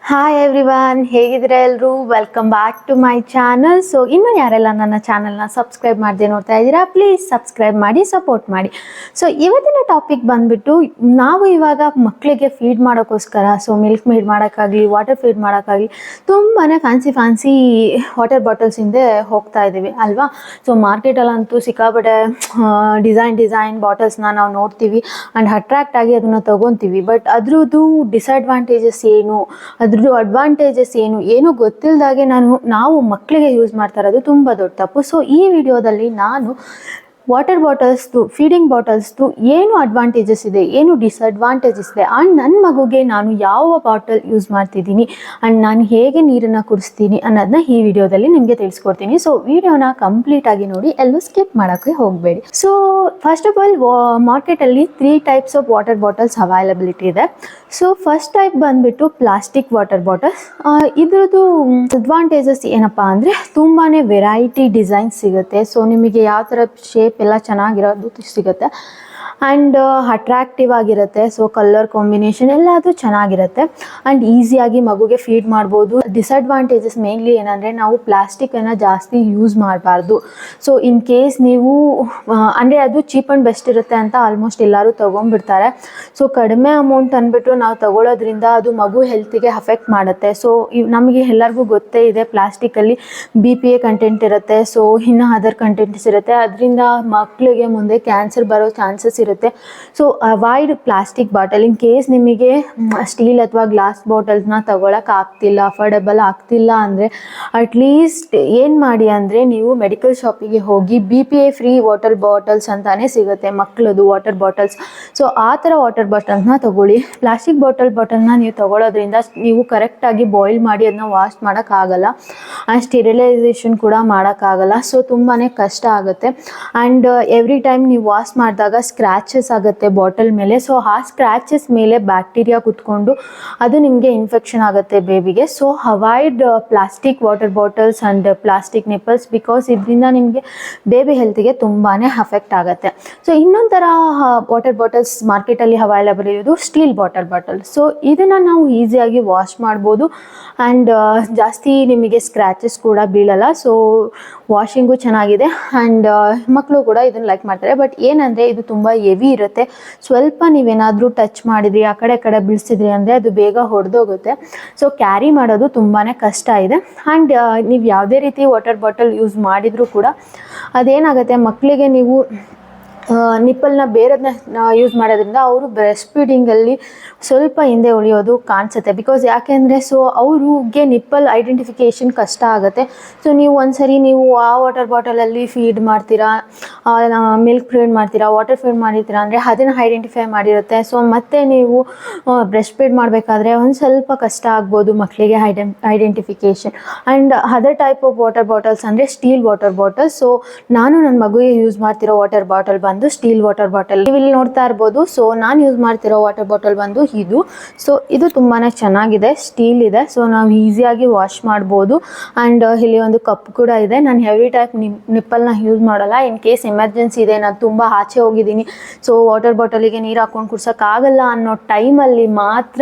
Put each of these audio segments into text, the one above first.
Hi everyone, ಹೇಗಿದ್ದೀರಾ ಎಲ್ಲರೂ? Welcome back to my channel. So ಇನ್ನೂ ಯಾರೆಲ್ಲ ನನ್ನ ಚಾನಲ್ನ ಸಬ್ಸ್ಕ್ರೈಬ್ ಮಾಡದೆ ನೋಡ್ತಾ ಇದ್ದೀರಾ, ಪ್ಲೀಸ್ ಸಬ್ಸ್ಕ್ರೈಬ್ ಮಾಡಿ, ಸಪೋರ್ಟ್ ಮಾಡಿ. ಸೊ ಇವತ್ತಿನ ಟಾಪಿಕ್ ಬಂದುಬಿಟ್ಟು, ನಾವು ಇವಾಗ ಮಕ್ಕಳಿಗೆ ಫೀಡ್ ಮಾಡೋಕ್ಕೋಸ್ಕರ ಮಿಲ್ಕ್ ಫೀಡ್ ಮಾಡೋಕ್ಕಾಗಲಿ, ವಾಟರ್ ಫೀಡ್ ಮಾಡೋಕ್ಕಾಗಲಿ ತುಂಬಾ ಫ್ಯಾನ್ಸಿ ವಾಟರ್ ಬಾಟಲ್ಸ್ ಹಿಂದೆ ಹೋಗ್ತಾ ಇದ್ದೀವಿ ಅಲ್ವಾ. ಸೊ ಮಾರ್ಕೆಟಲ್ಲಂತೂ ಸಿಕ್ಕಾಪಟ್ಟೆ ಡಿಸೈನ್ ಬಾಟಲ್ಸ್ನ ನಾವು ನೋಡ್ತೀವಿ ಆ್ಯಂಡ್ ಅಟ್ರ್ಯಾಕ್ಟ್ ಆಗಿ ಅದನ್ನು ತೊಗೊತೀವಿ. ಬಟ್ ಅದ್ರದ್ದು ಡಿಸಡ್ವಾಂಟೇಜಸ್ ಏನು, ಅದ್ರದ್ದು ಅಡ್ವಾಂಟೇಜಸ್ ಏನು ಗೊತ್ತಿಲ್ಲದಾಗೆ ನಾವು ಮಕ್ಕಳಿಗೆ ಯೂಸ್ ಮಾಡ್ತಾ ಇರೋದು ತುಂಬ ದೊಡ್ಡ ತಪ್ಪು. ಸೊ ಈ ವಿಡಿಯೋದಲ್ಲಿ ನಾನು ವಾಟರ್ ಬಾಟಲ್ಸ್ದು, ಫೀಡಿಂಗ್ ಬಾಟಲ್ಸ್ದು ಏನು ಅಡ್ವಾಂಟೇಜಸ್ ಇದೆ, ಏನು ಡಿಸಡ್ವಾಂಟೇಜಸ್ ಇದೆ, ಆ್ಯಂಡ್ ನನ್ನ ಮಗುಗೆ ನಾನು ಯಾವ ಬಾಟಲ್ ಯೂಸ್ ಮಾಡ್ತಿದ್ದೀನಿ ಆ್ಯಂಡ್ ನಾನು ಹೇಗೆ ನೀರನ್ನು ಕುಡಿಸ್ತೀನಿ ಅನ್ನೋದನ್ನ ಈ ವಿಡಿಯೋದಲ್ಲಿ ನಿಮಗೆ ತಿಳಿಸ್ಕೊಡ್ತೀನಿ. ಸೊ ವಿಡಿಯೋನ ಕಂಪ್ಲೀಟಾಗಿ ನೋಡಿ, ಎಲ್ಲೂ ಸ್ಕಿಪ್ ಮಾಡೋಕ್ಕೆ ಹೋಗಬೇಡಿ. ಸೊ ಫಸ್ಟ್ ಆಫ್ ಆಲ್, ಮಾರ್ಕೆಟಲ್ಲಿ 3 types of water bottles availability ಇದೆ. ಸೊ ಫಸ್ಟ್ ಟೈಪ್ ಬಂದುಬಿಟ್ಟು ಪ್ಲಾಸ್ಟಿಕ್ ವಾಟರ್ ಬಾಟಲ್ಸ್. ಇದ್ರದ್ದು ಅಡ್ವಾಂಟೇಜಸ್ ಏನಪ್ಪ ಅಂದರೆ, ತುಂಬಾ ವೆರೈಟಿ ಡಿಸೈನ್ಸ್ ಸಿಗುತ್ತೆ. ಸೊ ನಿಮಗೆ ಯಾವ ಥರ ಶೇಪ್ ಎಲ್ಲ ಚೆನ್ನಾಗಿರೋದು ಸಿಗುತ್ತೆ ಆ್ಯಂಡ್ ಅಟ್ರ್ಯಾಕ್ಟಿವ್ ಆಗಿರುತ್ತೆ. ಸೊ ಕಲರ್ ಕಾಂಬಿನೇಷನ್ ಎಲ್ಲ ಅದು ಚೆನ್ನಾಗಿರುತ್ತೆ ಆ್ಯಂಡ್ ಈಸಿಯಾಗಿ ಮಗುಗೆ ಫೀಡ್ ಮಾಡ್ಬೋದು. ಡಿಸಡ್ವಾಂಟೇಜಸ್ ಮೇನ್ಲಿ ಏನಂದರೆ, ನಾವು ಪ್ಲಾಸ್ಟಿಕನ್ನು ಜಾಸ್ತಿ ಯೂಸ್ ಮಾಡಬಾರ್ದು. ಸೊ ಇನ್ ಕೇಸ್ ನೀವು ಅಂದರೆ ಅದು ಚೀಪ್ ಆ್ಯಂಡ್ ಬೆಸ್ಟ್ ಇರುತ್ತೆ ಅಂತ ಆಲ್ಮೋಸ್ಟ್ ಎಲ್ಲರೂ ತೊಗೊಂಡ್ಬಿಡ್ತಾರೆ. ಸೊ ಕಡಿಮೆ ಅಮೌಂಟ್ ಅಂದ್ಬಿಟ್ಟು ನಾವು ತಗೊಳ್ಳೋದ್ರಿಂದ ಅದು ಮಗು ಹೆಲ್ತಿಗೆ ಅಫೆಕ್ಟ್ ಮಾಡುತ್ತೆ. ಸೊ ನಮಗೆ ಎಲ್ಲರಿಗೂ ಗೊತ್ತೇ ಇದೆ, ಪ್ಲಾಸ್ಟಿಕಲ್ಲಿ BPA ಕಂಟೆಂಟ್ ಇರುತ್ತೆ. ಸೊ ಇನ್ನು ಅದರ್ ಕಂಟೆಂಟ್ಸ್ ಇರುತ್ತೆ. ಅದರಿಂದ ಮಕ್ಕಳಿಗೆ ಮುಂದೆ ಕ್ಯಾನ್ಸರ್ ಬರೋ ಚಾನ್ಸಸ್ ಇರುತ್ತೆ. So avoid plastic bottle. In case ನಿಮಗೆ ಸ್ಟೀಲ್ ಅಥವಾ ಗ್ಲಾಸ್ ಬಾಟಲ್ಸ್ನ ತಗೊಳಕ್ಕೆ ಆಗ್ತಿಲ್ಲ, ಅಫೋರ್ಡೆಬಲ್ ಆಗ್ತಿಲ್ಲ ಅಂದರೆ ಅಟ್ಲೀಸ್ಟ್ ಏನು ಮಾಡಿ ಅಂದರೆ, ನೀವು ಮೆಡಿಕಲ್ ಶಾಪಿಗೆ ಹೋಗಿ BPA ಫ್ರೀ ವಾಟರ್ ಬಾಟಲ್ಸ್ ಅಂತಾನೆ ಸಿಗುತ್ತೆ, ಮಕ್ಕಳದು ವಾಟರ್ ಬಾಟಲ್ಸ್. ಸೊ ಆ ಥರ ವಾಟರ್ ಬಾಟಲ್ಸ್ನ ತಗೊಳ್ಳಿ. ಪ್ಲಾಸ್ಟಿಕ್ ಬಾಟಲ್ನ ನೀವು ತಗೊಳ್ಳೋದ್ರಿಂದ ನೀವು ಕರೆಕ್ಟಾಗಿ ಬಾಯ್ಲ್ ಮಾಡಿ ಅದನ್ನ ವಾಶ್ ಮಾಡೋಕ್ಕಾಗಲ್ಲ ಆ್ಯಂಡ್ ಸ್ಟೆರಿಲೈಸೇಷನ್ ಕೂಡ ಮಾಡೋಕ್ಕಾಗಲ್ಲ. ಸೊ ತುಂಬಾ ಕಷ್ಟ ಆಗುತ್ತೆ ಆ್ಯಂಡ್ ಎವ್ರಿ ಟೈಮ್ ನೀವು ವಾಶ್ ಮಾಡಿದಾಗ ಸ್ಕ್ರ್ಯಾಚಸ್ ಆಗುತ್ತೆ ಬಾಟಲ್ ಮೇಲೆ. ಸೊ ಆ ಸ್ಕ್ರ್ಯಾಚಸ್ ಮೇಲೆ ಬ್ಯಾಕ್ಟೀರಿಯಾ ಕುತ್ಕೊಂಡು ಅದು ನಿಮಗೆ ಇನ್ಫೆಕ್ಷನ್ ಆಗುತ್ತೆ ಬೇಬಿಗೆ. So avoid plastic water bottles and plastic nipples, because ಇದರಿಂದ ನಿಮಗೆ ಬೇಬಿ ಹೆಲ್ತಿಗೆ ತುಂಬಾ ಅಫೆಕ್ಟ್ ಆಗುತ್ತೆ. ಸೊ ಇನ್ನೊಂದು ಥರ ವಾಟರ್ ಬಾಟಲ್ಸ್ ಮಾರ್ಕೆಟಲ್ಲಿ ಅವೈಲಬಲ್ ಇರೋದು ಸ್ಟೀಲ್ ವಾಟರ್ ಬಾಟಲ್. ಸೊ ಇದನ್ನು ನಾವು ಈಸಿಯಾಗಿ ವಾಶ್ ಮಾಡ್ಬೋದು ಆ್ಯಂಡ್ ಜಾಸ್ತಿ ನಿಮಗೆ ಸ್ಕ್ರ್ಯಾಚಸ್ ಕೂಡ ಬೀಳಲ್ಲ. ಸೊ ವಾಷಿಂಗು ಚೆನ್ನಾಗಿದೆ ಆ್ಯಂಡ್ ಮಕ್ಕಳು ಕೂಡ ಇದನ್ನು ಲೈಕ್ ಮಾಡ್ತಾರೆ. ಬಟ್ ಏನಂದರೆ, ಇದು ತುಂಬ ಹೆವಿ ಇರುತ್ತೆ. ಸ್ವಲ್ಪ ನೀವೇನಾದರೂ ಟಚ್ ಮಾಡಿದ್ರಿ, ಆ ಕಡೆ ಬೀಳಿಸಿದ್ರಿ ಅಂದರೆ ಅದು ಬೇಗ ಹೊಡೆದೋಗುತ್ತೆ. ಸೊ ಕ್ಯಾರಿ ಮಾಡೋದು ತುಂಬಾ ಕಷ್ಟ ಇದೆ ಆ್ಯಂಡ್ ನೀವು ಯಾವುದೇ ರೀತಿ ವಾಟರ್ ಬಾಟಲ್ ಯೂಸ್ ಮಾಡಿದರೂ ಕೂಡ ಅದೇನಾಗುತ್ತೆ, ಮಕ್ಕಳಿಗೆ ನೀವು ನಿಪ್ಪಲ್ನ ಬೇರೆದನ್ನ ಯೂಸ್ ಮಾಡೋದ್ರಿಂದ ಅವರು ಬ್ರೆಸ್ಟ್ ಫೀಡಿಂಗಲ್ಲಿ ಸ್ವಲ್ಪ ಹಿಂದೆ ಉಳಿಯೋದು ಕಾಣಿಸುತ್ತೆ. ಬಿಕಾಸ್ ಯಾಕೆಂದರೆ, ಸೊ ಅವ್ರಿಗೆ ನಿಪ್ಪಲ್ ಐಡೆಂಟಿಫಿಕೇಷನ್ ಕಷ್ಟ ಆಗುತ್ತೆ. ಸೊ ನೀವು ಒಂದ್ಸರಿ ನೀವು ಆ ವಾಟರ್ ಬಾಟಲಲ್ಲಿ ಫೀಡ್ ಮಾಡ್ತೀರಾ, ಮಿಲ್ಕ್ ಫೀಡ್ ಮಾಡ್ತೀರಾ, ವಾಟರ್ ಫೀಡ್ ಮಾಡಿರ್ತೀರಾ ಅಂದರೆ ಅದನ್ನು ಐಡೆಂಟಿಫೈ ಮಾಡಿರುತ್ತೆ. ಸೊ ಮತ್ತೆ ನೀವು ಬ್ರೆಸ್ಟ್ ಫೀಡ್ ಮಾಡಬೇಕಾದ್ರೆ ಒಂದು ಸ್ವಲ್ಪ ಕಷ್ಟ ಆಗ್ಬೋದು ಮಕ್ಕಳಿಗೆ identification. And other type of water bottles ಅಂದರೆ ಸ್ಟೀಲ್ ವಾಟರ್ ಬಾಟಲ್. ಸೊ ನಾನು ನನ್ನ ಮಗುವಿಗೆ ಯೂಸ್ ಮಾಡ್ತಿರೋ ವಾಟರ್ ಬಾಟಲ್ ಬಂದು ಸ್ಟೀಲ್ ವಾಟರ್ ಬಾಟಲ್, ನೀವು ಇಲ್ಲಿ ನೋಡ್ತಾ ಇರ್ಬೋದು. ಸೊ ನಾನು ಯೂಸ್ ಮಾಡ್ತಿರೋ ವಾಟರ್ ಬಾಟಲ್ ಬಂದು ಇದು. ಸೊ ಇದು ತುಂಬಾ ಚೆನ್ನಾಗಿದೆ, ಸ್ಟೀಲ್ ಇದೆ. ಸೊ ನಾವು ಈಸಿಯಾಗಿ ವಾಶ್ ಮಾಡ್ಬೋದು ಆ್ಯಂಡ್ ಇಲ್ಲಿ ಒಂದು ಕಪ್ ಕೂಡ ಇದೆ. ನಾನು ಹೆವಿ ಟೈಪ್ ನಿಪ್ಪಲ್ನ ಯೂಸ್ ಮಾಡಲ್ಲ. ಇನ್ ಕೇಸ್ ಎಮರ್ಜೆನ್ಸಿ ಇದೆ, ನಾನು ತುಂಬ ಆಚೆ ಹೋಗಿದ್ದೀನಿ, ಸೊ ವಾಟರ್ ಬಾಟಲಿಗೆ ನೀರು ಹಾಕ್ಕೊಂಡು ಕುಡ್ಸೋಕ್ಕಾಗಲ್ಲ ಅನ್ನೋ ಟೈಮಲ್ಲಿ ಮಾತ್ರ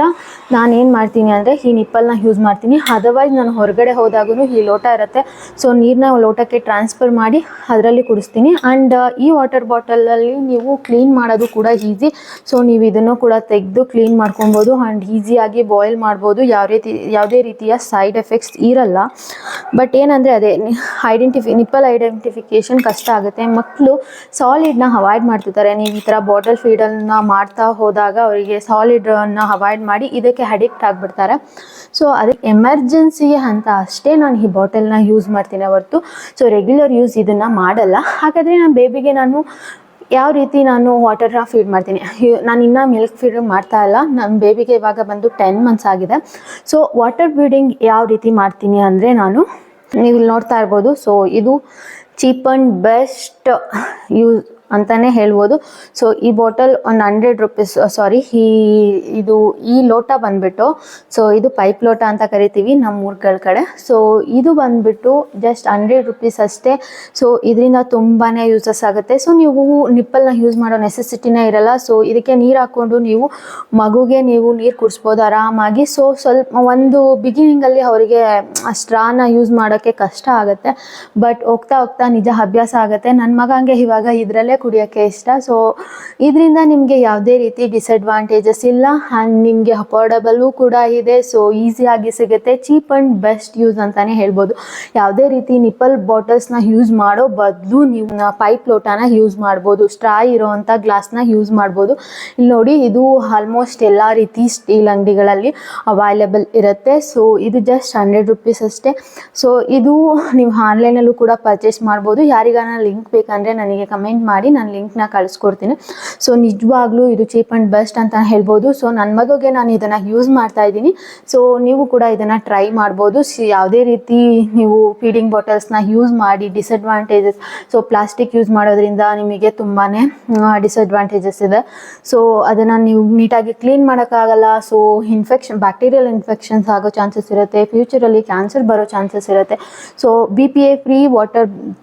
ನಾನೇನು ಮಾಡ್ತೀನಿ ಅಂದರೆ ಈ ನಿಪ್ಪಲ್ನ ಯೂಸ್ ಮಾಡ್ತೀನಿ. ಅದರ್ವೈಸ್ ನಾನು ಹೊರಗಡೆ ಹೋದಾಗೂ ಈ ಲೋಟ ಇರುತ್ತೆ, ಸೊ ನೀರನ್ನ ಲೋಟಕ್ಕೆ ಟ್ರಾನ್ಸ್ಫರ್ ಮಾಡಿ ಅದರಲ್ಲಿ ಕುಡಿಸ್ತೀನಿ. ಆ್ಯಂಡ್ ಈ ವಾಟರ್ ಬಾಟಲಲ್ಲಿ ನೀವು ಕ್ಲೀನ್ ಮಾಡೋದು ಕೂಡ ಈಸಿ. ಸೊ ನೀವು ಇದನ್ನು ಕೂಡ ತೆಗೆದು ಕ್ಲೀನ್ ಮಾಡ್ಕೊಬೋದು ಆ್ಯಂಡ್ ಈಸಿಯಾಗಿ ಬಾಯ್ಲ್ ಮಾಡ್ಬೋದು. ಯಾವುದೇ ರೀತಿಯ ಸೈಡ್ ಎಫೆಕ್ಟ್ಸ್ ಇರಲ್ಲ. ಬಟ್ ಏನಂದರೆ, ಅದೇ ನಿಪ್ಪಲ್ ಐಡೆಂಟಿಫಿಕೇಷನ್ ಕಷ್ಟ ಆಗುತ್ತೆ. ಮಕ್ಕಳು ಸಾಲಿಡ್ನ ಅವಾಯ್ಡ್ ಮಾಡ್ತಿರ್ತಾರೆ. ನೀವು ಈ ಥರ ಬಾಟಲ್ ಫೀಡನ್ನು ಮಾಡ್ತಾ ಹೋದಾಗ ಅವರಿಗೆ ಸಾಲಿಡನ್ನು ಅವಾಯ್ಡ್ ಮಾಡಿ ಇದಕ್ಕೆ ಅಡಿಕ್ಟ್ ಆಗಿಬಿಡ್ತಾರೆ. ಸೊ ಅದಕ್ಕೆ ಎಮರ್ಜೆನ್ಸಿಗೆ ಅಂತ ಅಷ್ಟೇ ನಾನು ಈ ಬಾಟಲ್ನ ಯೂಸ್ ಮಾಡ್ತೀನಿ ಹೊರತು ಸೊ ರೆಗ್ಯುಲರ್ ಯೂಸ್ ಇದನ್ನು ಮಾಡಲ್ಲ. ಹಾಗಾದರೆ ನನ್ನ ಬೇಬಿಗೆ ನಾನು ಯಾವ ರೀತಿ ವಾಟರ್ನ ಫೀಡ್ ಮಾಡ್ತೀನಿ, ನಾನು ಇನ್ನೂ ಮಿಲ್ಕ್ ಫೀಡ್ ಮಾಡ್ತಾ ಇಲ್ಲ. ನನ್ನ ಬೇಬಿಗೆ ಇವಾಗ ಬಂದು 10 months ಆಗಿದೆ. ಸೊ ವಾಟರ್ ಫೀಡಿಂಗ್ ಯಾವ ರೀತಿ ಮಾಡ್ತೀನಿ ಅಂದರೆ, ನೀವು ಇಲ್ಲಿ ನೋಡ್ತಾ ಇರ್ಬೋದು. ಸೊ ಇದು ಚೀಪ್ ಆ್ಯಂಡ್ ಬೆಸ್ಟ್ ಅಂತಾನೆ ಹೇಳ್ಬೋದು. ಸೊ ಈ ಬಾಟಲ್ ಒಂದು 100 ರುಪೀಸ್, ಸಾರಿ ಈ ಲೋಟ ಬಂದ್ಬಿಟ್ಟು, ಸೊ ಇದು ಪೈಪ್ ಲೋಟ ಅಂತ ಕರಿತೀವಿ ನಮ್ಮ ಊರುಗಳ ಕಡೆ. ಸೊ ಇದು ಬಂದ್ಬಿಟ್ಟು ಜಸ್ಟ್ 100 ರುಪೀಸ್ ಅಷ್ಟೇ. ಸೊ ಇದರಿಂದ ತುಂಬಾ ಯೂಸಸ್ ಆಗುತ್ತೆ. ಸೊ ನೀವು ನಿಪ್ಪಲ್ನ ಯೂಸ್ ಮಾಡೋ ನೆಸೆಸಿಟಿನೇ ಇರಲ್ಲ. ಸೊ ಇದಕ್ಕೆ ನೀರು ಹಾಕ್ಕೊಂಡು ನೀವು ಮಗುಗೆ ನೀವು ನೀರು ಕುಡಿಸ್ಬೋದು ಆರಾಮಾಗಿ. ಸೊ ಸ್ವಲ್ಪ ಒಂದು ಬಿಗಿನಿಂಗಲ್ಲಿ ಅವರಿಗೆ ಸ್ಟ್ರಾನ ಯೂಸ್ ಮಾಡೋಕ್ಕೆ ಕಷ್ಟ ಆಗುತ್ತೆ, ಬಟ್ ಹೋಗ್ತಾ ಹೋಗ್ತಾ ನಿಜ ಅಭ್ಯಾಸ ಆಗುತ್ತೆ. ನನ್ನ ಮಗಂಗೆ ಇವಾಗ ಇದರಲ್ಲೇ ಕುಡಿಯೋಕ್ಕೆ ಇಷ್ಟ. ಸೊ ಇದರಿಂದ ನಿಮಗೆ ಯಾವುದೇ ರೀತಿ ಡಿಸಡ್ವಾಂಟೇಜಸ್ ಇಲ್ಲ, ಆ್ಯಂಡ್ ನಿಮಗೆ ಅಫೋರ್ಡಬಲ್ಲೂ ಕೂಡ ಇದೆ. ಸೊ ಈಸಿಯಾಗಿ ಸಿಗುತ್ತೆ, ಚೀಪ್ ಆ್ಯಂಡ್ ಬೆಸ್ಟ್ ಯೂಸ್ ಅಂತಲೇ ಹೇಳ್ಬೋದು. ಯಾವುದೇ ರೀತಿ ನಿಪ್ಪಲ್ ಬಾಟಲ್ಸ್ನ ಯೂಸ್ ಮಾಡೋ ಬದಲು ನೀವು ಪೈಪ್ ಲೋಟನ ಯೂಸ್ ಮಾಡ್ಬೋದು, ಸ್ಟ್ರಾ ಇರೋವಂಥ ಗ್ಲಾಸ್ನ ಯೂಸ್ ಮಾಡ್ಬೋದು. ಇಲ್ಲಿ ನೋಡಿ, ಇದು ಆಲ್ಮೋಸ್ಟ್ ಎಲ್ಲ ರೀತಿ ಸ್ಟೀಲ್ ಅಂಗಡಿಗಳಲ್ಲಿ ಅವೈಲೇಬಲ್ ಇರುತ್ತೆ. ಸೊ ಇದು ಜಸ್ಟ್ 100 ರುಪೀಸ್ ಅಷ್ಟೇ. ಸೊ ಇದು ನೀವು ಆನ್ಲೈನಲ್ಲೂ ಕೂಡ ಪರ್ಚೇಸ್ ಮಾಡ್ಬೋದು. ಯಾರಿಗಾನ ಲಿಂಕ್ ಬೇಕಂದರೆ ನನಗೆ ಕಮೆಂಟ್ ಮಾಡಿ, ನಾನು ಲಿಂಕ್ನ ಕಳಿಸ್ಕೊಡ್ತೀನಿ. ಸೊ ನಿಜವಾಗ್ಲೂ ಇದು ಚೀಪ್ ಆ್ಯಂಡ್ ಬೆಸ್ಟ್ ಅಂತ ಹೇಳ್ಬೋದು. ಸೊ ನನ್ನ ಮಗುಗೆ ನಾನು ಇದನ್ನು ಯೂಸ್ ಮಾಡ್ತಾ ಇದ್ದೀನಿ. ಸೊ ನೀವು ಕೂಡ ಇದನ್ನು ಟ್ರೈ ಮಾಡ್ಬೋದು. ಯಾವುದೇ ರೀತಿ ನೀವು ಫೀಡಿಂಗ್ ಬಾಟಲ್ಸ್ನ ಯೂಸ್ ಮಾಡಿ ಡಿಸಡ್ವಾಂಟೇಜಸ್, ಸೊ ಪ್ಲಾಸ್ಟಿಕ್ ಯೂಸ್ ಮಾಡೋದ್ರಿಂದ ನಿಮಗೆ ತುಂಬಾ ಡಿಸಡ್ವಾಂಟೇಜಸ್ ಇದೆ. ಸೊ ಅದನ್ನು ನೀವು ನೀಟಾಗಿ ಕ್ಲೀನ್ ಮಾಡೋಕ್ಕಾಗಲ್ಲ. ಸೊ ಬ್ಯಾಕ್ಟೀರಿಯಲ್ ಇನ್ಫೆಕ್ಷನ್ಸ್ ಆಗೋ ಚಾನ್ಸಸ್ ಇರುತ್ತೆ, ಫ್ಯೂಚರಲ್ಲಿ ಕ್ಯಾನ್ಸರ್ ಬರೋ ಚಾನ್ಸಸ್ ಇರುತ್ತೆ. ಸೊ BPA ಫ್ರೀ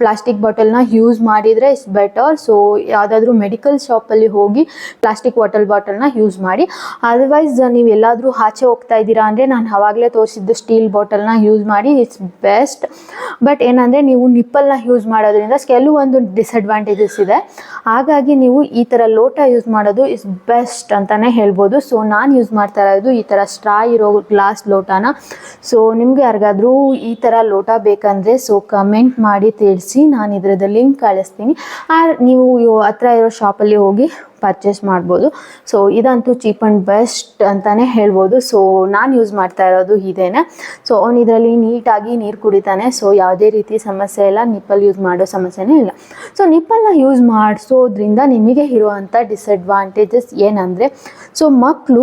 ಪ್ಲಾಸ್ಟಿಕ್ ಬಾಟಲ್ನ ಯೂಸ್ ಮಾಡಿದರೆ ಇಟ್ಸ್ ಬೆಟರ್. ಸೊ ಯಾವುದಾದ್ರೂ ಮೆಡಿಕಲ್ ಶಾಪಲ್ಲಿ ಹೋಗಿ ಪ್ಲಾಸ್ಟಿಕ್ ಬಾಟಲ್ನ ಯೂಸ್ ಮಾಡಿ. ಅದರ್ವೈಸ್ ನೀವು ಎಲ್ಲಾದರೂ ಆಚೆ ಹೋಗ್ತಾ ಇದ್ದೀರಾ ಅಂದರೆ ನಾನು ಆವಾಗಲೇ ತೋರಿಸಿದ್ದು ಸ್ಟೀಲ್ ಬಾಟಲ್ನ ಯೂಸ್ ಮಾಡಿ, ಇಟ್ಸ್ ಬೆಸ್ಟ್. ಬಟ್ ಏನಂದರೆ ನೀವು ನಿಪ್ಪಲ್ನ ಯೂಸ್ ಮಾಡೋದ್ರಿಂದ ಕೆಲವೊಂದು ಡಿಸಡ್ವಾಂಟೇಜಸ್ ಇದೆ. ಹಾಗಾಗಿ ನೀವು ಈ ಥರ ಲೋಟ ಯೂಸ್ ಮಾಡೋದು ಇಸ್ ಬೆಸ್ಟ್ ಅಂತಲೇ ಹೇಳ್ಬೋದು. ಸೊ ನಾನು ಯೂಸ್ ಮಾಡ್ತಾ ಇರೋದು ಈ ಥರ ಸ್ಟ್ರಾ ಇರೋ ಗ್ಲಾಸ್ ಲೋಟನ. ಸೊ ನಿಮಗೆ ಯಾರಿಗಾದ್ರೂ ಈ ಥರ ಲೋಟ ಬೇಕಂದರೆ ಸೊ ಕಮೆಂಟ್ ಮಾಡಿ ತಿಳಿಸಿ, ನಾನು ಇದರದ ಲಿಂಕ್ ಕಳಿಸ್ತೀನಿ. ನೀವು ಹತ್ರ ಇರೋ ಶಾಪಲ್ಲಿ ಹೋಗಿ ಪರ್ಚೇಸ್ ಮಾಡ್ಬೋದು. ಸೊ ಇದಂತೂ ಚೀಪ್ ಆ್ಯಂಡ್ ಬೆಸ್ಟ್ ಅಂತಲೇ ಹೇಳ್ಬೋದು. ಸೊ ನಾನು ಯೂಸ್ ಮಾಡ್ತಾ ಇರೋದು ಇದೇನೆ. ಸೊ ಅವನು ಇದರಲ್ಲಿ ನೀಟಾಗಿ ನೀರು ಕುಡಿತಾನೆ. ಸೊ ಯಾವುದೇ ರೀತಿ ಸಮಸ್ಯೆ ಇಲ್ಲ, ನಿಪ್ಪಲ್ ಯೂಸ್ ಮಾಡೋ ಸಮಸ್ಯೆನೇ ಇಲ್ಲ. ಸೊ ನಿಪ್ಪಲ್ನ ಯೂಸ್ ಮಾಡಿಸೋದ್ರಿಂದ ನಿಮಗೆ ಇರುವಂಥ ಡಿಸಡ್ವಾಂಟೇಜಸ್ ಏನಂದರೆ, ಸೊ ಮಕ್ಕಳು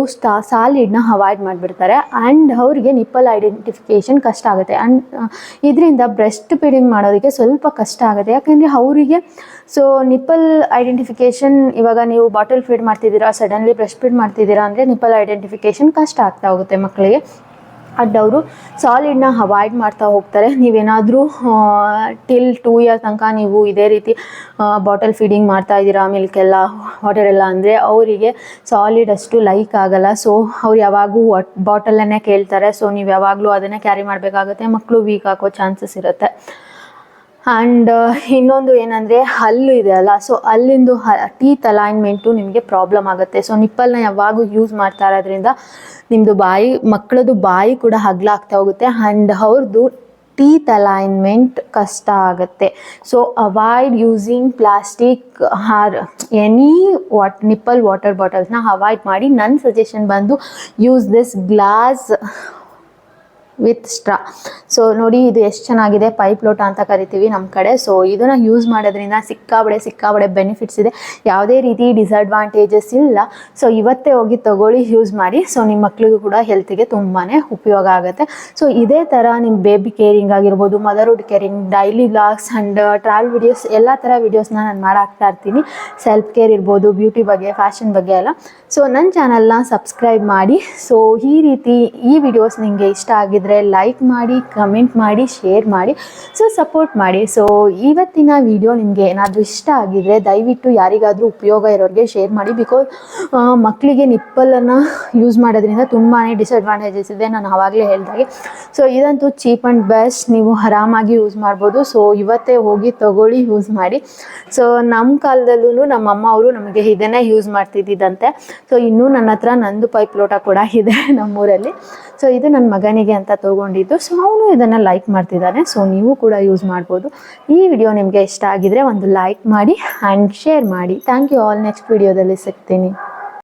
ಸಾಲಿಡ್ನ ಅವಾಯ್ಡ್ ಮಾಡಿಬಿಡ್ತಾರೆ ಆ್ಯಂಡ್ ಅವರಿಗೆ ನಿಪ್ಪಲ್ ಐಡೆಂಟಿಫಿಕೇಷನ್ ಕಷ್ಟ ಆಗುತ್ತೆ. ಆ್ಯಂಡ್ ಇದರಿಂದ ಬ್ರೆಸ್ಟ್ ಫೀಡಿಂಗ್ ಮಾಡೋದಕ್ಕೆ ಸ್ವಲ್ಪ ಕಷ್ಟ ಆಗುತ್ತೆ. ಯಾಕೆಂದರೆ ಅವರಿಗೆ ಸೊ ನಿಪ್ಪಲ್ ಐಡೆಂಟಿಫಿಕೇಷನ್, ಇವಾಗ ನೀವು ಬಾಟಲ್ ಫೀಡ್ ಮಾಡ್ತಿದ್ದೀರಾ, ಸಡನ್ಲಿ ಬ್ರೆಸ್ಟ್ ಫೀಡ್ ಮಾಡ್ತಿದ್ದೀರಾ ಅಂದರೆ ನಿಪ್ಪಲ್ ಐಡೆಂಟಿಫಿಕೇಷನ್ ಕಷ್ಟ ಆಗ್ತಾ ಹೋಗುತ್ತೆ ಮಕ್ಕಳಿಗೆ. ಅವರು ಸಾಲಿಡ್ನ ಅವಾಯ್ಡ್ ಮಾಡ್ತಾ ಹೋಗ್ತಾರೆ. ನೀವೇನಾದರೂ ಟಿಲ್ 2 ಇಯರ್ ತನಕ ನೀವು ಇದೇ ರೀತಿ ಬಾಟಲ್ ಫೀಡಿಂಗ್ ಮಾಡ್ತಾ ಇದ್ದೀರಾ, ಮಿಲ್ಕೆಲ್ಲ ವಾಟರೆಲ್ಲ, ಅಂದರೆ ಅವರಿಗೆ ಸಾಲಿಡ್ ಅಷ್ಟು ಲೈಕ್ ಆಗಲ್ಲ. ಸೊ ಅವ್ರು ಯಾವಾಗೂ ಬಾಟಲನ್ನೇ ಕೇಳ್ತಾರೆ. ಸೊ ನೀವು ಯಾವಾಗಲೂ ಅದನ್ನೇ ಕ್ಯಾರಿ ಮಾಡಬೇಕಾಗುತ್ತೆ, ಮಕ್ಕಳು ವೀಕ್ ಆಗೋ ಚಾನ್ಸಸ್ ಇರುತ್ತೆ. ಆ್ಯಂಡ್ ಇನ್ನೊಂದು ಏನಂದರೆ ಹಲ್ಲು ಇದೆ ಅಲ್ಲ, ಸೊ ಅಲ್ಲಿಂದು ಟೀತ್ ಅಲೈನ್ಮೆಂಟು ನಿಮಗೆ ಪ್ರಾಬ್ಲಮ್ ಆಗುತ್ತೆ. ಸೊ ನಿಪ್ಪಲ್ನ ಯಾವಾಗೂ ಯೂಸ್ ಮಾಡ್ತಾ ಇರೋದ್ರಿಂದ ನಿಮ್ಮದು ಮಕ್ಕಳದು ಬಾಯಿ ಕೂಡ ಅಗಲಾಗ್ತಾ ಹೋಗುತ್ತೆ ಆ್ಯಂಡ್ ಅವ್ರದ್ದು ಟೀತ್ ಅಲೈನ್ಮೆಂಟ್ ಕಷ್ಟ ಆಗುತ್ತೆ. So avoid using plastic or any nipple water ಬಾಟಲ್ಸ್ನ ಅವಾಯ್ಡ್ ಮಾಡಿ. ನನ್ನ ಸಜೆಷನ್ ಬಂದು use this glass with straw. So ನೋಡಿ, ಇದು ಎಷ್ಟು ಚೆನ್ನಾಗಿದೆ, ಪೈಪ್ ಲೋಟ ಅಂತ ಕರಿತೀವಿ ನಮ್ಮ ಕಡೆ. ಸೊ ಇದನ್ನು ಯೂಸ್ ಮಾಡೋದ್ರಿಂದ ಸಿಕ್ಕಾಬಡೆ ಬೆನಿಫಿಟ್ಸ್ ಇದೆ, ಯಾವುದೇ ರೀತಿ ಡಿಸಡ್ವಾಂಟೇಜಸ್ ಇಲ್ಲ. ಸೊ ಇವತ್ತೇ ಹೋಗಿ ತಗೊಳ್ಳಿ, ಯೂಸ್ ಮಾಡಿ. ಸೊ ನಿಮ್ಮ ಮಕ್ಕಳಿಗೂ ಕೂಡ ಹೆಲ್ತಿಗೆ ತುಂಬಾ ಉಪಯೋಗ ಆಗುತ್ತೆ. ಸೊ ಇದೇ ಥರ ನಿಮ್ಮ ಬೇಬಿ ಕೇರಿಂಗ್ ಆಗಿರ್ಬೋದು, motherhood caring, daily vlogs and travel videos, ಎಲ್ಲ ಥರ ವೀಡಿಯೋಸ್ನ ನಾನು ಮಾಡಾಕ್ತಾ ಇರ್ತೀನಿ. ಸೆಲ್ಫ್ ಕೇರ್ ಇರ್ಬೋದು, ಬ್ಯೂಟಿ ಬಗ್ಗೆ, ಫ್ಯಾಷನ್ ಬಗ್ಗೆ ಎಲ್ಲ. ಸೊ ನನ್ನ ಚಾನಲ್ನ ಸಬ್ಸ್ಕ್ರೈಬ್ ಮಾಡಿ. ಸೊ ಈ ರೀತಿ ಈ ವಿಡಿಯೋಸ್ ನಿಮಗೆ ಇಷ್ಟ ಆಗಿದ್ರೆ ಲೈಕ್ ಮಾಡಿ, ಕಮೆಂಟ್ ಮಾಡಿ, ಶೇರ್ ಮಾಡಿ, ಸೊ ಸಪೋರ್ಟ್ ಮಾಡಿ. ಸೊ ಇವತ್ತಿನ ವಿಡಿಯೋ ನಿಮಗೆ ಏನಾದರೂ ಇಷ್ಟ ಆಗಿದ್ರೆ ದಯವಿಟ್ಟು ಯಾರಿಗಾದರೂ ಉಪಯೋಗ ಇರೋರಿಗೆ ಶೇರ್ ಮಾಡಿ. ಬಿಕಾಸ್ ಮಕ್ಕಳಿಗೆ ನಿಪ್ಪಲನ್ನು ಯೂಸ್ ಮಾಡೋದ್ರಿಂದ ತುಂಬಾ ಡಿಸಡ್ವಾಂಟೇಜಸ್ ಇದೆ, ನಾನು ಆವಾಗಲೇ ಹೇಳಿದಾಗೆ. ಸೊ ಇದಂತೂ ಚೀಪ್ ಆ್ಯಂಡ್ ಬೆಸ್ಟ್, ನೀವು ಆರಾಮಾಗಿ ಯೂಸ್ ಮಾಡ್ಬೋದು. ಸೊ ಇವತ್ತೇ ಹೋಗಿ ತಗೊಳ್ಳಿ, ಯೂಸ್ ಮಾಡಿ. ಸೊ ನಮ್ಮ ಕಾಲದಲ್ಲೂ ನಮ್ಮಮ್ಮ ಅವರು ನಮಗೆ ಇದನ್ನೇ ಯೂಸ್ ಮಾಡ್ತಿದ್ದಂತೆ. ಸೊ ಇನ್ನೂ ನನ್ನ ಹತ್ರ ನಂದು ಪೈಪ್ ಲೋಟ ಕೂಡ ಇದೆ ನಮ್ಮೂರಲ್ಲಿ. ಸೊ ಇದು ನನ್ನ ಮಗನಿಗೆ ಅಂತ ತೊಗೊಂಡಿದ್ದು. ಸೊ ಅವನು ಇದನ್ನು ಲೈಕ್ ಮಾಡ್ತಿದ್ದಾನೆ. ಸೊ ನೀವು ಕೂಡ ಯೂಸ್ ಮಾಡ್ಬೋದು. ಈ ವಿಡಿಯೋ ನಿಮಗೆ ಇಷ್ಟ ಆಗಿದ್ರೆ ಒಂದು ಲೈಕ್ ಮಾಡಿ ಆ್ಯಂಡ್ ಶೇರ್ ಮಾಡಿ. Thank you all. ನೆಕ್ಸ್ಟ್ ವಿಡಿಯೋದಲ್ಲಿ ಸಿಗ್ತೀನಿ.